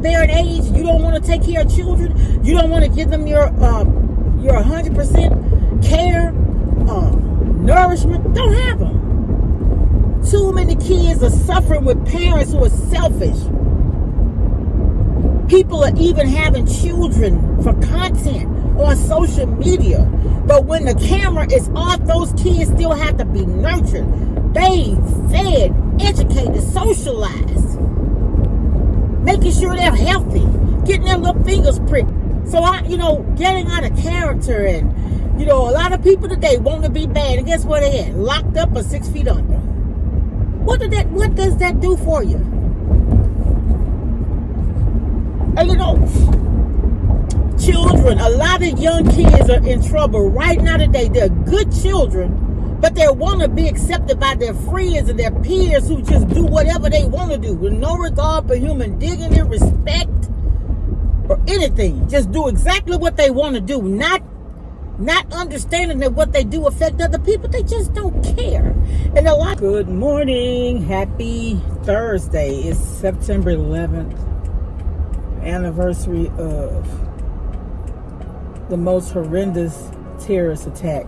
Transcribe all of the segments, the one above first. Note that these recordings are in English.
childbearing age, you don't want to take care of children, you don't want to give them your 100% care, nourishment, don't have them. Too many kids are suffering with parents who are selfish. People are even having children for content on social media. But when the camera is off, those kids still have to be nurtured, bathed, fed, educated, socialized. Making sure they're healthy. Getting their little fingers pricked. So, getting out of character. And, a lot of people today want to be bad. And guess where they at? Locked up or 6 feet under. What does that do for you? And children, a lot of young kids are in trouble right now today. They're good children, but they want to be accepted by their friends and their peers who just do whatever they want to do with no regard for human dignity, respect, or anything. Just do exactly what they want to do, not understanding that what they do affect other people. They just don't care. And good morning. Happy Thursday. It's September 11th, anniversary of the most horrendous terrorist attack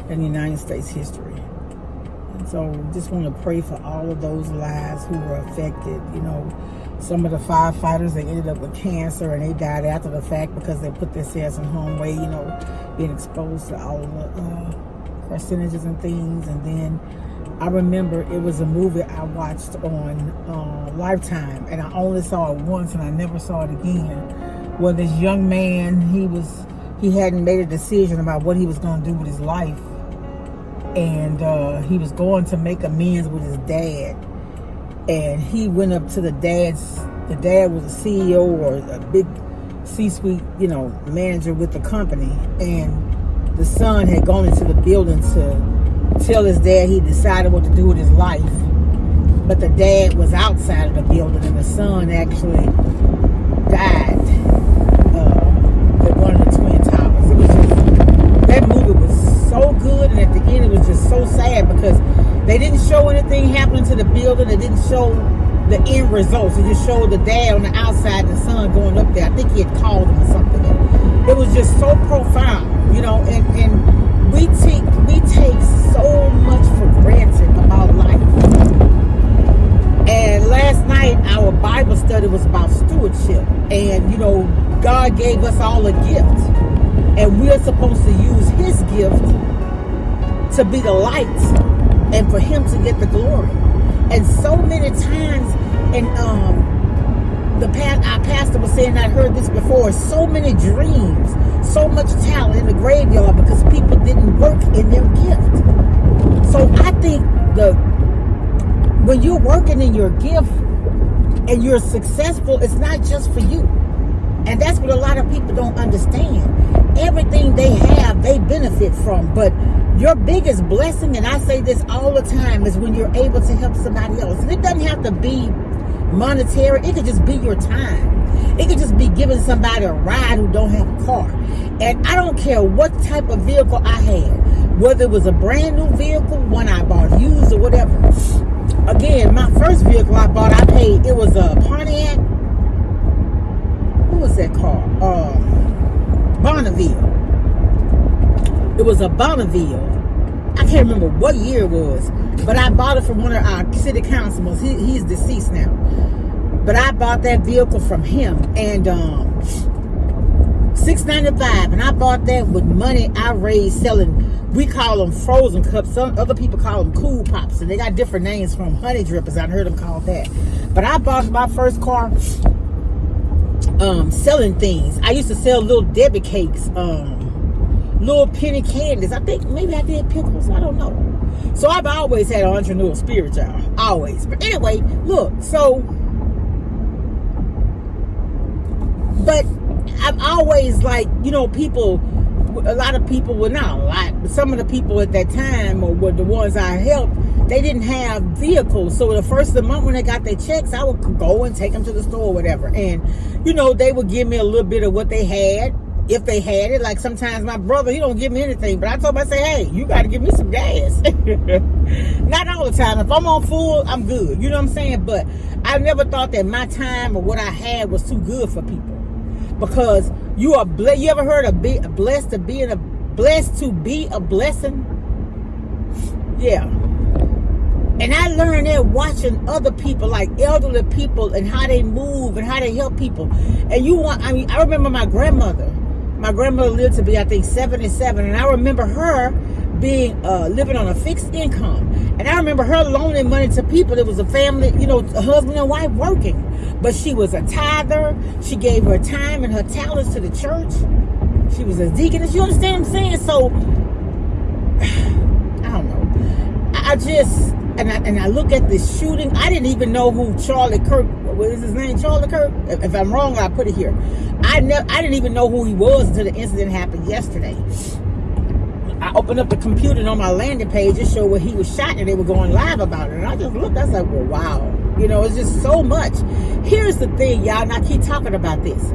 in the United States history. And so just want to pray for all of those lives who were affected. Some of the firefighters, they ended up with cancer and they died after the fact because they put themselves in harm's way, being exposed to all of the carcinogens and things. And then I remember it was a movie I watched on Lifetime, and I only saw it once and I never saw it again, where this young man, he hadn't made a decision about what he was going to do with his life, and he was going to make amends with his dad. And he went up to the dad was a CEO or a big C-suite, manager with the company. And the son had gone into the building to tell his dad he decided what to do with his life. But the dad was outside of the building, and the son actually died at one of the Twin Towers. That movie was so good, and at the end it was just so sad because they didn't show anything happening to the building. They didn't show the end results. They just showed the dad on the outside and the son going up there. I think he had called him or something. It was just so profound, and we take so much for granted about life. And last night our Bible study was about stewardship. And God gave us all a gift. And we're supposed to use his gift to be the light and for him to get the glory. And so many times, and our pastor was saying, I heard this before, so many dreams, so much talent in the graveyard because people didn't work in their gift. So I think when you're working in your gift and you're successful, it's not just for you. And that's what a lot of people don't understand. Everything they have, they benefit from. But your biggest blessing, and I say this all the time, is when you're able to help somebody else. And it doesn't have to be monetary. It could just be your time. It could just be giving somebody a ride who don't have a car. And I don't care what type of vehicle I had, whether it was a brand new vehicle, one I bought used or whatever. Again, my first vehicle I bought, it was a Pontiac. What was that car? Bonneville. It was a Bonneville. I can't remember what year it was, but I bought it from one of our city councilmen. He's deceased now. But I bought that vehicle from him, and $695, and I bought that with money I raised selling. We call them frozen cups. Some other people call them cool pops, and they got different names from honey drippers. I heard them called that. But I bought my first car selling things. I used to sell little Debbie cakes, little penny candies. I think maybe I did pickles. I don't know. So I've always had an entrepreneurial spirit, y'all. Always. But anyway, look. So, but I've always people. A lot of people, well, not a lot, but some of the people at that time, or were the ones I helped, they didn't have vehicles. So the first of the month when they got their checks, I would go and take them to the store or whatever. And, they would give me a little bit of what they had. if they had it. Like sometimes my brother, he don't give me anything, but I told him, I say, hey, you got to give me some gas. Not all the time. If I'm on full, I'm good. You know what I'm saying? But I never thought that my time or what I had was too good for people, because you are you ever heard of blessed to be a blessing? Yeah. And I learned that watching other people, like elderly people, and how they move and how they help people. And I remember my grandmother. My grandmother lived to be, I think, 77. And I remember her being, living on a fixed income. And I remember her loaning money to people. It was a family, a husband and wife working. But she was a tither. She gave her time and her talents to the church. She was a deaconess. You understand what I'm saying? So, I don't know. And I look at this shooting. I didn't even know who Charlie Kirk, what is his name? Charlie Kirk? If I'm wrong, I'll put it here. I didn't even know who he was until the incident happened yesterday. I opened up the computer, and on my landing page, it showed where he was shot, and they were going live about it. And I just looked, I was like, well, wow. It's just so much. Here's the thing, y'all, and I keep talking about this.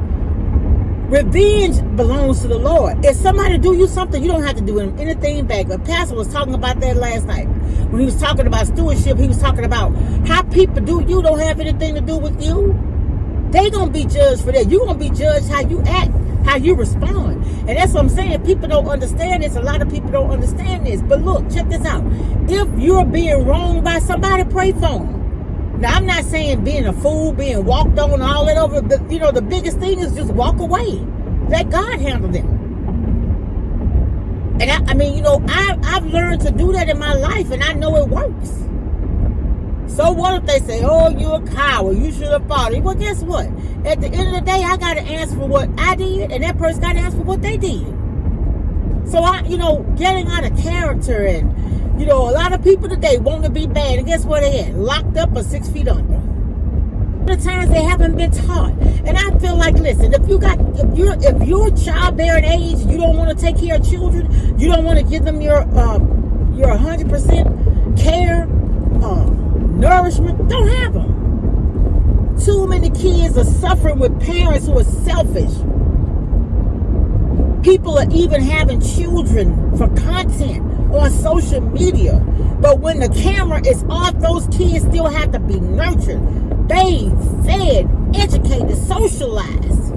Revenge belongs to the Lord. If somebody do you something, you don't have to do anything back. But Pastor was talking about that last night. When he was talking about stewardship, he was talking about how people do you don't have anything to do with you. They gonna be judged for that. You gonna be judged how you act, how you respond. And that's what I'm saying. People don't understand this. A lot of people don't understand this. But look, check this out. If you're being wronged by somebody, pray for them. Now, I'm not saying being a fool, being walked on, all that over. The biggest thing is just walk away. Let God handle them. And I've learned to do that in my life, and I know it works. So what if they say, oh, you're a coward, you should have fought it? Well, guess what? At the end of the day, I got to answer for what I did, and that person got to answer for what they did. So, getting out of character, and, a lot of people today want to be bad, and guess where they at? Locked up or 6 feet under. The times they haven't been taught. And I feel like, listen, if you're childbearing age, you don't want to take care of children, you don't want to give them your 100% care, nourishment, don't have them. Too many kids are suffering with parents who are selfish. People are even having children for content on social media. But when the camera is off, those kids still have to be nurtured, bathed, fed, educated, socialized,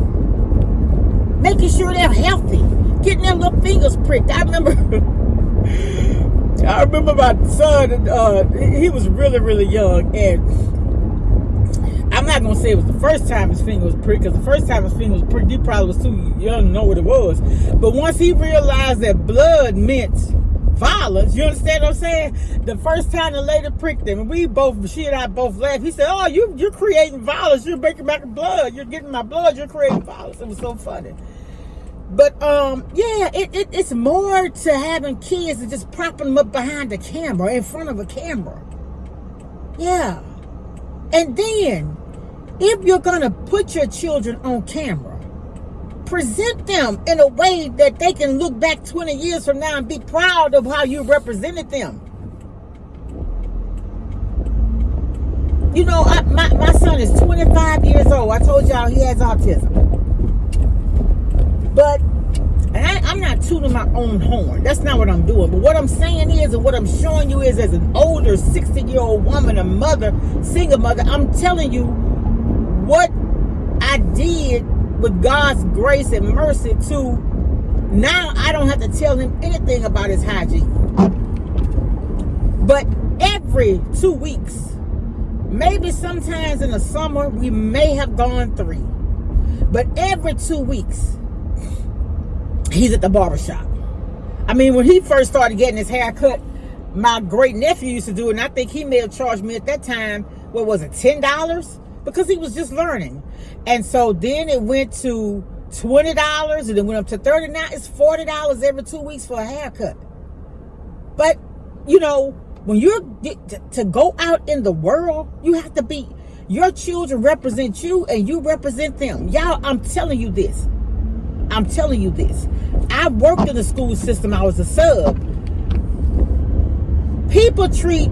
making sure they're healthy, getting their little fingers pricked. I remember my son, he was really, really young, and I'm not going to say it was the first time his finger was pricked, because the first time his finger was pricked, he probably was too young to know what it was. But once he realized that blood meant violence, you understand what I'm saying? The first time the lady pricked him, and she and I both laughed. He said, oh, you're creating violence. You're making my blood. You're getting my blood. You're creating violence. It was so funny. But, it's more to having kids than just propping them up behind the camera, in front of a camera. Yeah. And then, if you're going to put your children on camera, present them in a way that they can look back 20 years from now and be proud of how you represented them. My son is 25 years old. I told y'all he has autism. But, and I'm not tooting my own horn. That's not what I'm doing. But what I'm saying is, and what I'm showing you is, as an older 60-year-old woman, a mother, single mother, I'm telling you what I did with God's grace and mercy to now I don't have to tell him anything about his hygiene. But every 2 weeks, maybe sometimes in the summer, we may have gone 3. But every 2 weeks, he's at the barbershop. I mean, when he first started getting his hair cut, my great nephew used to do it, and I think he may have charged me at that time, what was it, $10? Because he was just learning. And so then it went to $20, and it went up to $30. Now it's $40 every 2 weeks for a haircut. But, when you're to go out in the world, you have to be, your children represent you and you represent them. Y'all, I'm telling you this. I worked in the school system. I was a sub. People treat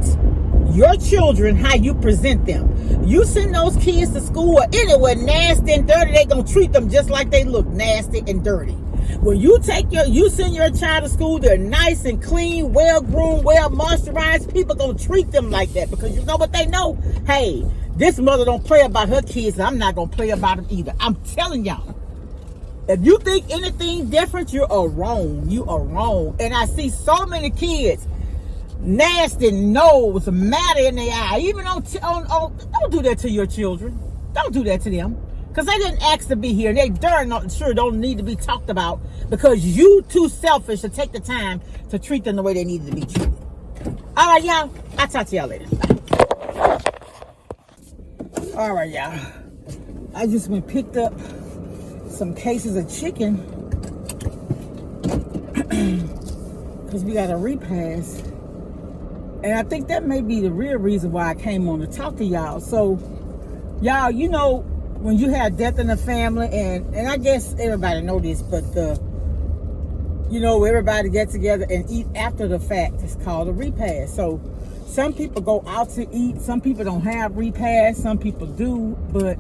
your children how you present them. You send those kids to school or anywhere nasty and dirty, they gonna treat them just like they look nasty and dirty. When you send your child to school, they're nice and clean, well groomed, well moisturized. People gonna treat them like that because you know what they know. Hey, this mother don't play about her kids, and I'm not gonna play about them either. I'm telling y'all. If you think anything different, you are wrong. You are wrong. And I see so many kids, nasty nose, matter in their eye. Even on don't do that to your children. Don't do that to them. Because they didn't ask to be here. And they darn sure don't need to be talked about because you too selfish to take the time to treat them the way they need to be treated. All right, y'all. I'll talk to y'all later. Bye. All right, y'all. I just went picked up some cases of chicken because we got a repast, and I think that may be the real reason why I came on to talk to y'all. So y'all, you know, when you have death in the family, and I guess everybody know this, but you know, everybody get together and eat after the fact. It's called a repast. So some people go out to eat, some people don't have repast, some people do, but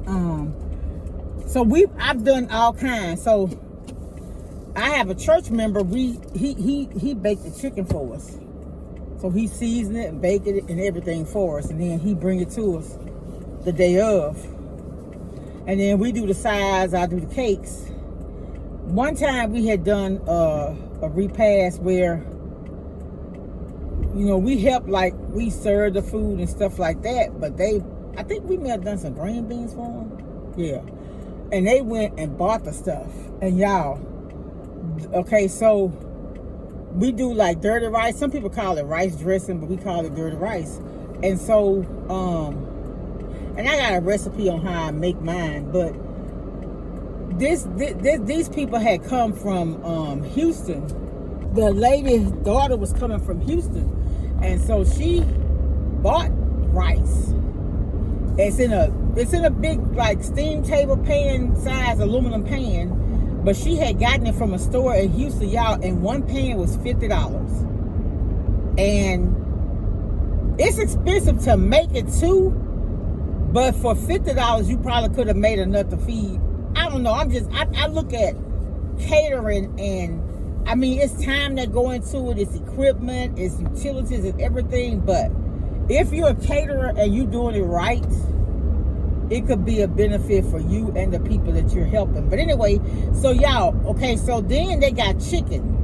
so I've done all kinds. So I have a church member. He baked the chicken for us. So he seasoned it and baked it and everything for us, and then he bring it to us the day of. And then we do the sides. I do the cakes. One time we had done a repast where, you know, we helped, like we served the food and stuff like that. But I think we may have done some green beans for them. Yeah. And they went and bought the stuff. And y'all, okay, so we do like dirty rice. Some people call it rice dressing, but we call it dirty rice. And so, and I got a recipe on how I make mine, but these people had come from Houston. The lady's daughter was coming from Houston. And so she bought rice. It's in a big, like, steam table pan size aluminum pan, but she had gotten it from a store in Houston, y'all, and one pan was $50. And it's expensive to make it too, but for $50 you probably could have made enough to feed. I don't know. I look at catering, and I mean, it's time that go into it, it's equipment, it's utilities and everything, but if you're a caterer and you're doing it right, it could be a benefit for you and the people that you're helping. But anyway, so y'all, okay, so then they got chicken.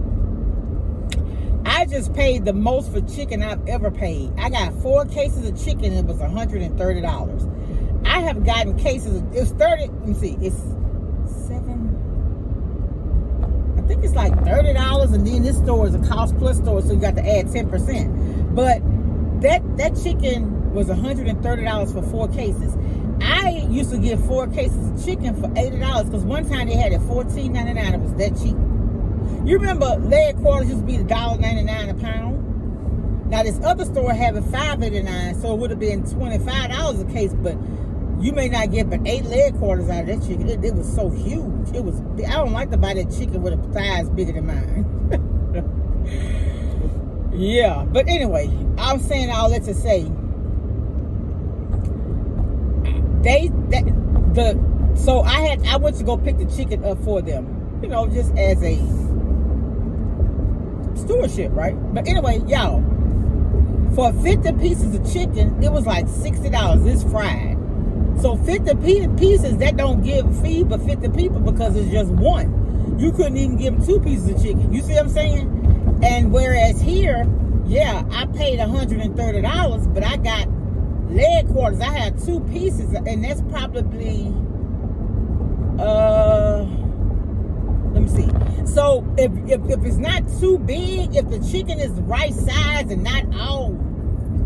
I just paid the most for chicken I've ever paid. I got 4 cases of chicken, and it was $130. I have gotten cases of, it's 30, let me see, it's 7, I think it's like $30, and then this store is a cost plus store, so you got to add 10%. But that chicken was $130 for 4 cases. I used to get 4 cases of chicken for $80 because one time they had it $14.99. It was that cheap. You remember leg quarters used to be $1.99 a pound? Now this other store had it $5.89, so it would have been $25 a case, but you may not get but 8 leg quarters out of that chicken. It was so huge. It was. I don't like to buy that chicken with a thighs bigger than mine. Yeah, but anyway, I'm saying all that to say, so I went to go pick the chicken up for them, you know, just as a stewardship, right? But anyway, y'all, for 50 pieces of chicken, it was like $60. It's fried. So 50 pieces, that don't feed but 50 people because it's just one. You couldn't even give them 2 pieces of chicken. You see what I'm saying? And whereas here, yeah, I paid $130, but I got leg quarters. I had 2 pieces, and that's probably, let me see. So if it's not too big, if the chicken is the right size and not all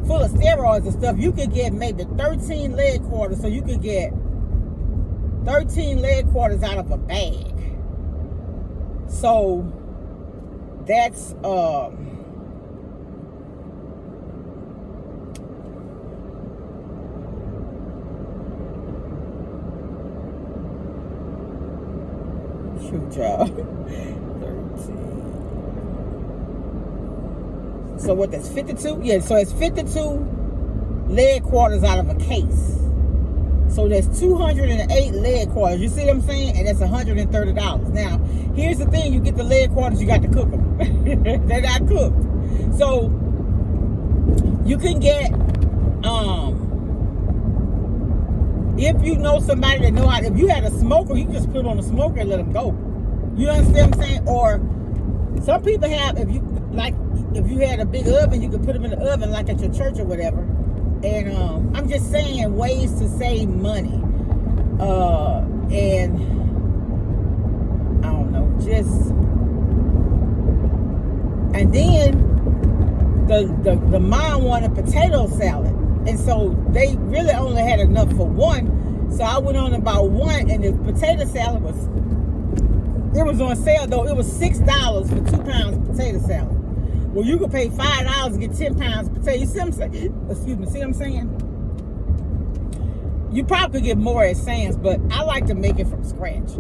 full of steroids and stuff, you could get maybe 13 leg quarters. So you could get 13 leg quarters out of a bag. So that's shoot, y'all. 13. So what, that's 52? Yeah, so it's 52 leg quarters out of a case. So that's 208 leg quarters. You see what I'm saying? And that's $130. Now, here's the thing. You get the leg quarters, you got to cook them. They're not cooked. So, you can get, if you know somebody that know how, if you had a smoker, you can just put it on the smoker and let them go. You understand what I'm saying? Or some people have, if you had a big oven, you could put them in the oven like at your church or whatever. And I'm just saying ways to save money. And I don't know, and then the mom wanted potato salad. And so they really only had enough for one. So I went on about one, and the potato salad was on sale though. It was $6 for 2 pounds of potato salad. Well, you could pay $5 to get 10 pounds of potato. You see what I'm saying? Excuse me. See what I'm saying? You probably could get more at Sam's, but I like to make it from scratch.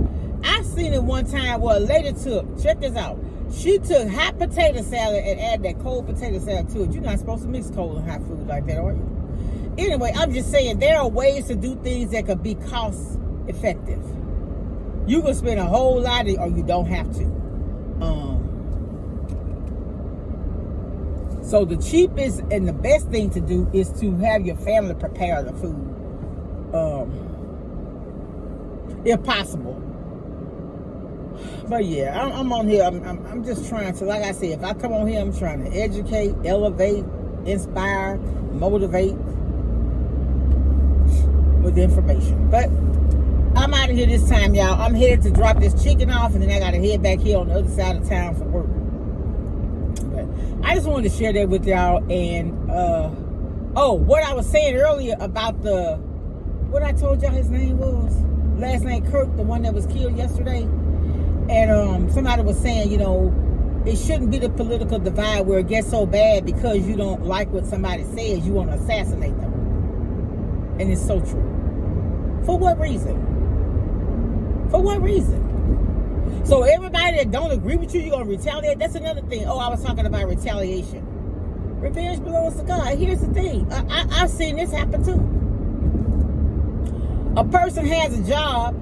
I seen it one time where a lady check this out. She took hot potato salad and added that cold potato salad to it. You're not supposed to mix cold and hot food like that, are you? Anyway, I'm just saying there are ways to do things that could be cost effective. You can spend a whole lot or you don't have to. So the cheapest and the best thing to do is to have your family prepare the food, if possible. But yeah, I'm on here. I'm just trying to, like I said, if I come on here, I'm trying to educate, elevate, inspire, motivate with information. But I'm out of here this time, y'all. I'm headed to drop this chicken off, and then I got to head back here on the other side of town for work. I just wanted to share that with y'all. And what I was saying earlier about what I told y'all his name was, last name Kirk, the one that was killed yesterday. And somebody was saying, it shouldn't be the political divide where it gets so bad because you don't like what somebody says, you want to assassinate them. And it's so true. For what reason? For what reason? So everybody that don't agree with you, you're going to retaliate? That's another thing. Oh, I was talking about retaliation. Revenge belongs to God. Here's the thing. I've seen this happen too. A person has a job.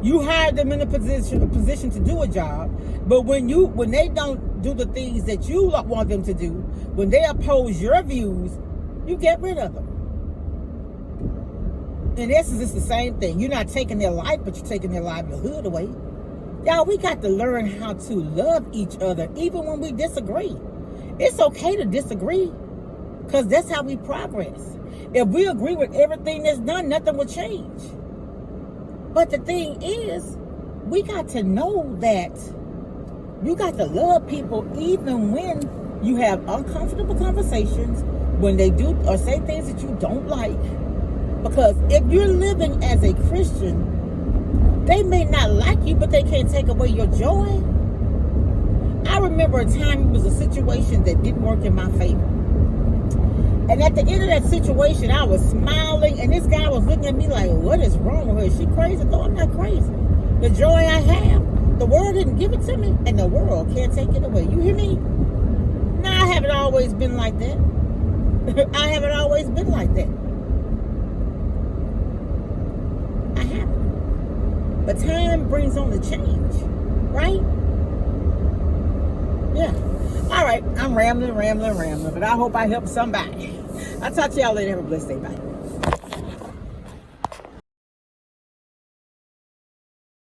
You hire them in a position to do a job. But when they don't do the things that you want them to do, when they oppose your views, you get rid of them. In essence, it's the same thing. You're not taking their life, but you're taking their livelihood away. Y'all, we got to learn how to love each other, even when we disagree. It's okay to disagree, because that's how we progress. If we agree with everything that's done, nothing will change. But the thing is, we got to know that you got to love people even when you have uncomfortable conversations, when they do or say things that you don't like. Because if you're living as a Christian, they may not like you, but they can't take away your joy. I remember a time it was a situation that didn't work in my favor. And at the end of that situation, I was smiling, and this guy was looking at me like, what is wrong with her? Is she crazy? No, I'm not crazy. The joy I have, the world didn't give it to me, and the world can't take it away. You hear me? No, I haven't always been like that. I haven't always been like that. I haven't. But time brings on the change, right? Yeah. All right. I'm rambling, but I hope I help somebody. I'll talk to y'all later. Have a blessed day. Bye.